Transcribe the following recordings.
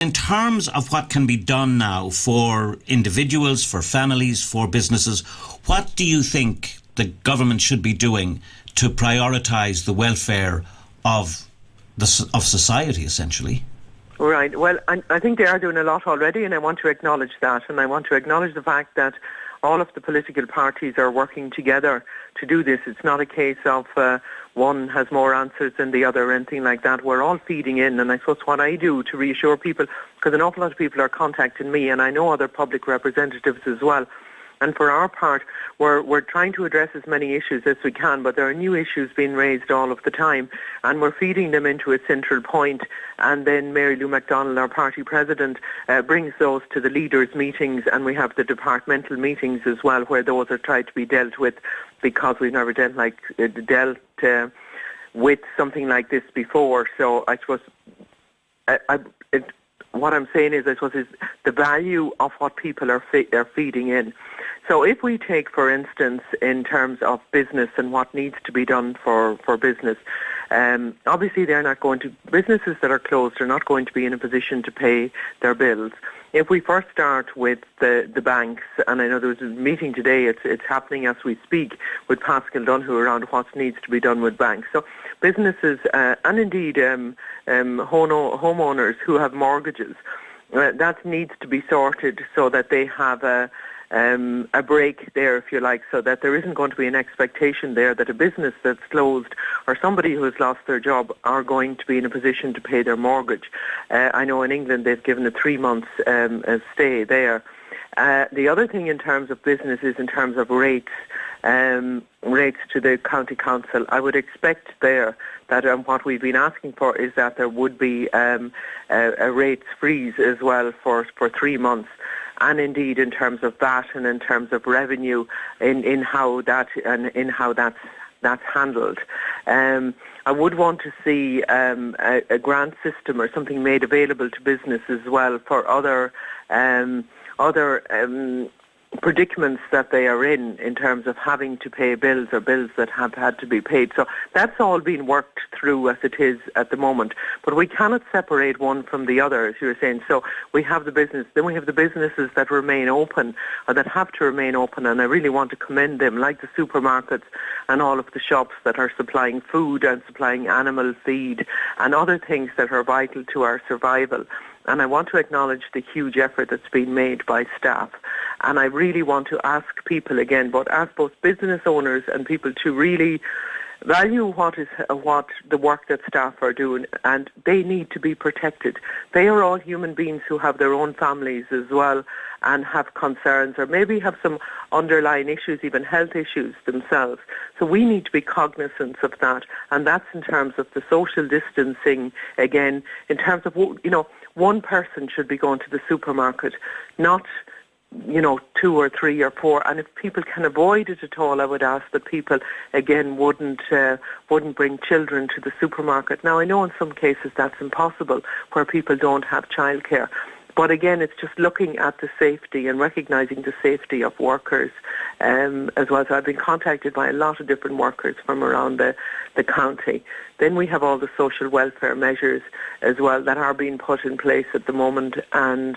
In terms of what can be done now for individuals, for families, for businesses, what do you think the government should be doing to prioritise the welfare of society, essentially? Right. Well, I think they are doing a lot already, and I want to acknowledge that. And I want to acknowledge the fact that all of the political parties are working together to do this. It's not a case of one has more answers than the other or anything like that. We're all feeding in, and I suppose what I do to reassure people, because an awful lot of people are contacting me, and I know other public representatives as well. And for our part, we're trying to address as many issues as we can, but there are new issues being raised all of the time, and we're feeding them into a central point. And then Mary Lou MacDonald, our party president, brings those to the leaders' meetings, and we have the departmental meetings as well, where those are tried to be dealt with, because we've never dealt with something like this before. So I suppose what I'm saying is, I suppose, is the value of what people are feeding in. So if we take, for instance, in terms of business and what needs to be done for business, obviously businesses that are closed are not going to be in a position to pay their bills. If we first start with the banks, and I know there was a meeting today, it's happening as we speak, with Pascal Dunhu around what needs to be done with banks. So businesses and indeed homeowners who have mortgages, that needs to be sorted so that they have a break there, if you like, so that there isn't going to be an expectation there that a business that's closed or somebody who has lost their job are going to be in a position to pay their mortgage. I know in England they've given a 3 months stay there. The other thing in terms of business is in terms of rates to the county council. I would expect there that what we've been asking for is that there would be a rates freeze as well for 3 months. And indeed, in terms of that, and in terms of revenue, in how that's handled, I would want to see a grant system or something made available to business as well for other predicaments that they are in terms of having to pay bills or bills that have had to be paid. So that's all being worked through as it is at the moment. But we cannot separate one from the other, as you were saying. So we have the business, then we have the businesses that remain open, or that have to remain open, and I really want to commend them, like the supermarkets and all of the shops that are supplying food and supplying animal feed and other things that are vital to our survival. And I want to acknowledge the huge effort that's been made by staff. And I really want to ask people again, but ask both business owners and people to really value what the work that staff are doing, and they need to be protected. They are all human beings who have their own families as well and have concerns, or maybe have some underlying issues, even health issues themselves. So we need to be cognizant of that, and that's in terms of the social distancing, again, in terms of, one person should be going to the supermarket, not 2 or 3 or 4, and if people can avoid it at all, I would ask that people again wouldn't bring children to the supermarket. Now I know in some cases that's impossible where people don't have childcare, but again it's just looking at the safety and recognising the safety of workers as well. So I've been contacted by a lot of different workers from around the county. Then we have all the social welfare measures as well that are being put in place at the moment, and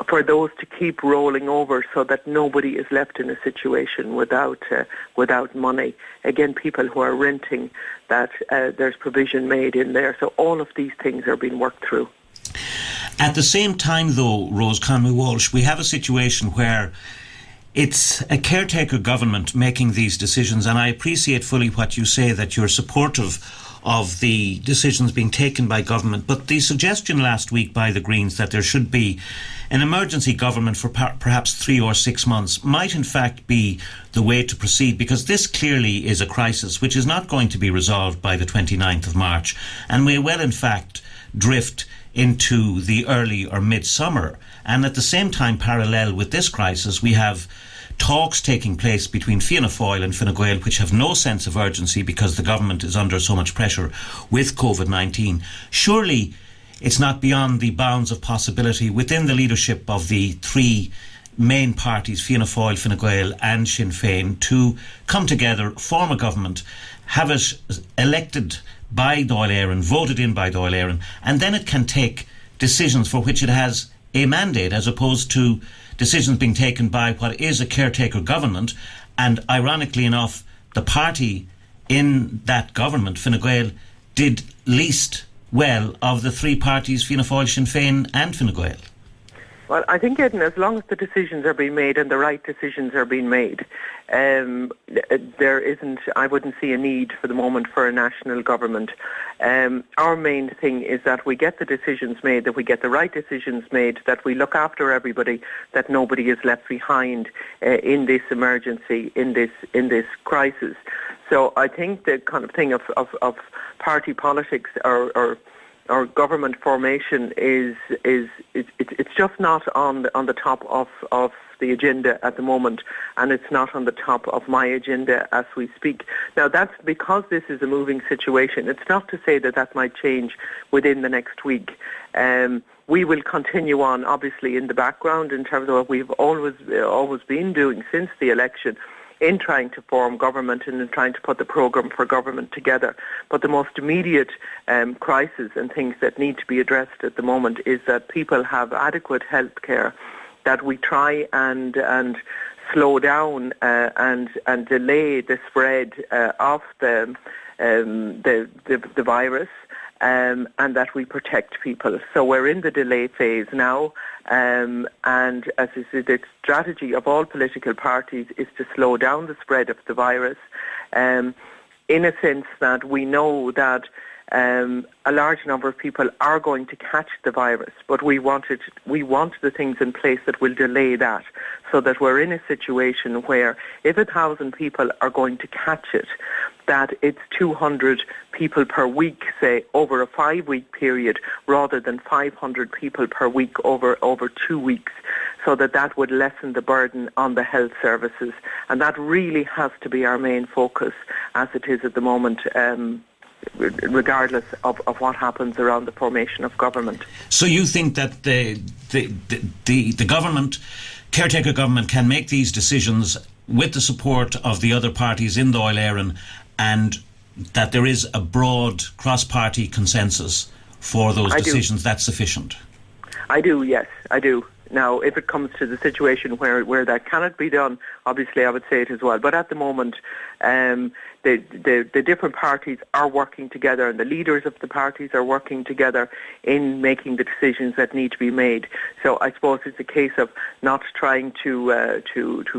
for those to keep rolling over so that nobody is left in a situation without money. Again, people who are renting, that there's provision made in there. So all of these things are being worked through. At the same time, though, Rose Conway-Walsh, we have a situation where it's a caretaker government making these decisions, and I appreciate fully what you say, that you're supportive of the decisions being taken by government. But the suggestion last week by the Greens that there should be an emergency government for perhaps 3 or 6 months might in fact be the way to proceed, because this clearly is a crisis which is not going to be resolved by the 29th of March and may well in fact drift into the early or mid-summer. And at the same time, parallel with this crisis, we have talks taking place between Fianna Fáil and Fine Gael which have no sense of urgency because the government is under so much pressure with COVID-19. Surely it's not beyond the bounds of possibility within the leadership of the 3 main parties, Fianna Fáil, Fine Gael and Sinn Féin, to come together, form a government, have it elected by Dáil Éireann, voted in by Dáil Éireann, and then it can take decisions for which it has a mandate, as opposed to decisions being taken by what is a caretaker government. And ironically enough, the party in that government, Fine Gael, did least well of the three parties, Fianna Fáil, Sinn Féin and Fine Gael. Well, I think, Aidan, as long as the decisions are being made and the right decisions are being made, I wouldn't see a need for the moment for a national government. Our main thing is that we get the decisions made, that we get the right decisions made, that we look after everybody, that nobody is left behind in this emergency, in this crisis. So I think the kind of thing of party politics or government formation it's just not on the top of the agenda at the moment, and it's not on the top of my agenda as we speak. Now, that's because this is a moving situation. It's not to say that might change within the next week. We will continue on, obviously, in the background in terms of what we've always been doing since the election, in trying to form government and in trying to put the programme for government together. But the most immediate crisis and things that need to be addressed at the moment is that people have adequate health care, that we try and slow down and delay the spread of the virus, and that we protect people. So we're in the delay phase now, and as I said, the strategy of all political parties is to slow down the spread of the virus, in a sense that we know that a large number of people are going to catch the virus, but we want the things in place that will delay that, so that we're in a situation where if 1,000 people are going to catch it, that it's 200 people per week, say, over a 5-week period, rather than 500 people per week over 2 weeks, so that would lessen the burden on the health services. And that really has to be our main focus, as it is at the moment, regardless of what happens around the formation of government. So you think that the government, caretaker government, can make these decisions with the support of the other parties in the Dáil Éireann, and that there is a broad cross-party consensus for those decisions? That's sufficient? I do, yes, I do. Now, if it comes to the situation where that cannot be done, obviously I would say it as well. But at the moment, the different parties are working together, and the leaders of the parties are working together in making the decisions that need to be made. So I suppose it's a case of not trying to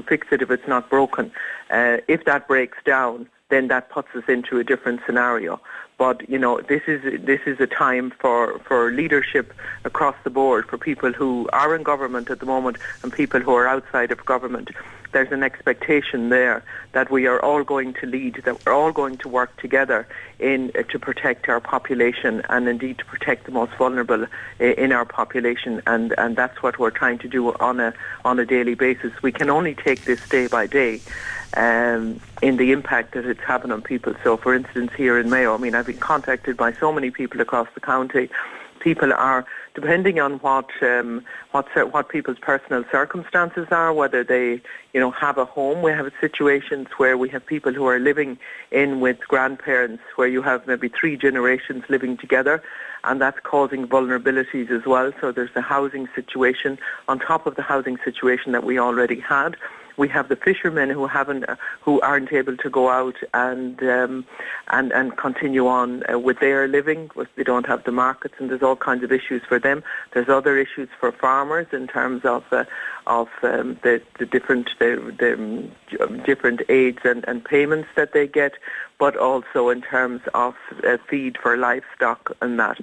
fix it if it's not broken. If that breaks down, then that puts us into a different scenario. But, you know, this is a time for leadership across the board, for people who are in government at the moment and people who are outside of government. There's an expectation there that we are all going to lead, that we're all going to work together to protect our population, and indeed to protect the most vulnerable in our population. And that's what we're trying to do on a daily basis. We can only take this day by day, in the impact that it's having on people. So, for instance, here in Mayo, I mean, I've been contacted by so many people across the county. People are, depending on what people's personal circumstances are, whether they, have a home. We have situations where we have people who are living in with grandparents, where you have maybe 3 generations living together, and that's causing vulnerabilities as well. So there's the housing situation on top of the housing situation that we already had. We have the fishermen who aren't able to go out and continue on with their living. They don't have the markets, and there's all kinds of issues for them. There's other issues for farmers in terms of the different aids and payments that they get, but also in terms of feed for livestock and that.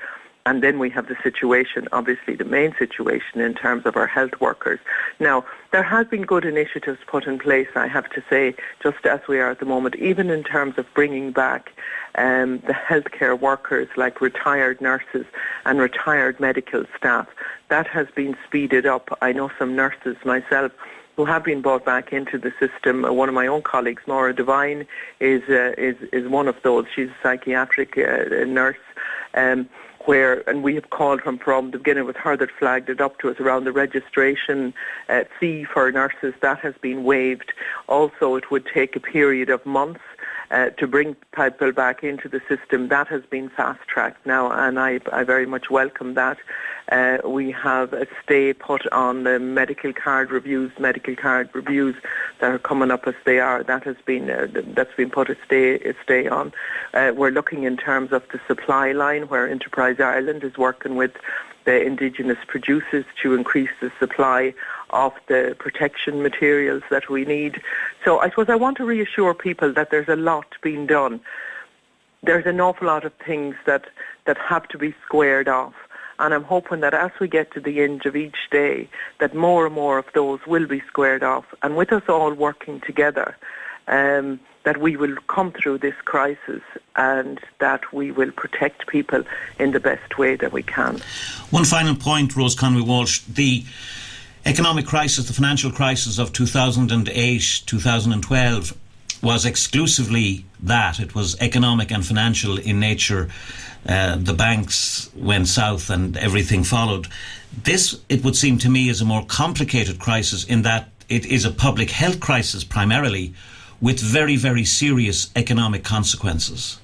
And then we have the situation, obviously the main situation, in terms of our health workers. Now, there has been good initiatives put in place, I have to say, just as we are at the moment, even in terms of bringing back the healthcare workers, like retired nurses and retired medical staff. That has been speeded up. I know some nurses myself who have been brought back into the system. One of my own colleagues, Maura Devine, is one of those. She's a psychiatric nurse. And we have called from the beginning with her that flagged it up to us around the registration fee for nurses. That has been waived. Also, it would take a period of months to bring people back into the system. That has been fast-tracked now, and I very much welcome that. We have a stay put on the medical card reviews that are coming up as they are. That's been put a stay on. We're looking in terms of the supply line, where Enterprise Ireland is working with the indigenous producers to increase the supply of the protection materials that we need. So I suppose I want to reassure people that there's a lot being done. There's an awful lot of things that have to be squared off. And I'm hoping that as we get to the end of each day, that more and more of those will be squared off. And with us all working together, that we will come through this crisis and that we will protect people in the best way that we can. One final point, Rose Conway-Walsh. The economic crisis, the financial crisis of 2008, 2012 was exclusively that. It was economic and financial in nature. The banks went south and everything followed. This, it would seem to me, is a more complicated crisis in that it is a public health crisis primarily, with very, very serious economic consequences.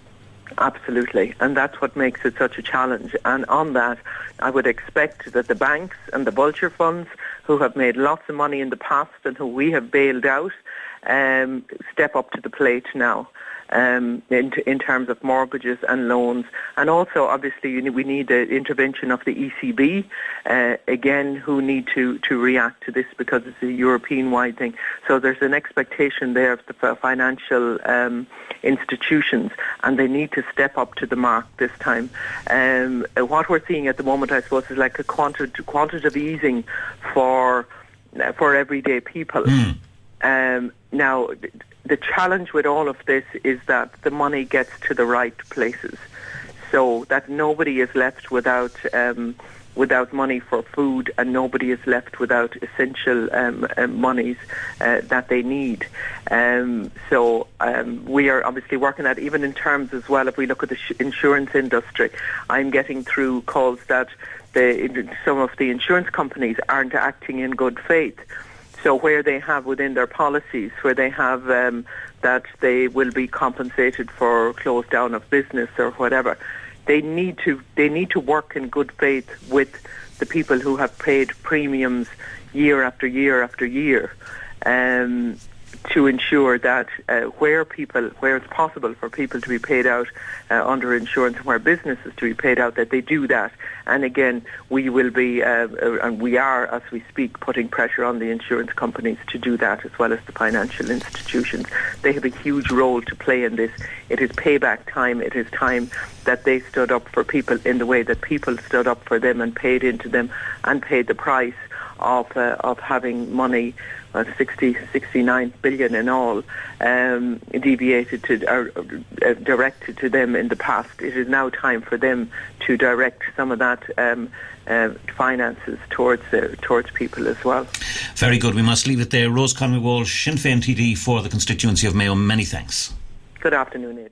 Absolutely, and that's what makes it such a challenge. And on that, I would expect that the banks and the vulture funds, who have made lots of money in the past and who we have bailed out, step up to the plate now. In terms of mortgages and loans. And also, obviously, we need the intervention of the ECB, again, who need to react to this because it's a European-wide thing. So there's an expectation there of the financial institutions, and they need to step up to the mark this time. What we're seeing at the moment, I suppose, is like a quantitative easing for everyday people. Now, the challenge with all of this is that the money gets to the right places, so that nobody is left without money for food, and nobody is left without essential monies that they need. So we are obviously working at, even in terms as well, if we look at the insurance industry, I'm getting through calls that some of the insurance companies aren't acting in good faith. So where they have within their policies, where they have that they will be compensated for close down of business or whatever, they need to work in good faith with the people who have paid premiums year after year after year, to ensure that where it's possible for people to be paid out under insurance, and where businesses to be paid out, that they do that. And again, we will be, and we are, as we speak, putting pressure on the insurance companies to do that, as well as the financial institutions. They have a huge role to play in this. It is payback time. It is time that they stood up for people in the way that people stood up for them and paid into them and paid the price of having money, 69 billion in all, deviated to or directed to them in the past. It is now time for them to direct some of that finances towards people as well. Very good. We must leave it there. Rose Conway-Walsh, Sinn Féin TD for the constituency of Mayo. Many thanks. Good afternoon, Aidan.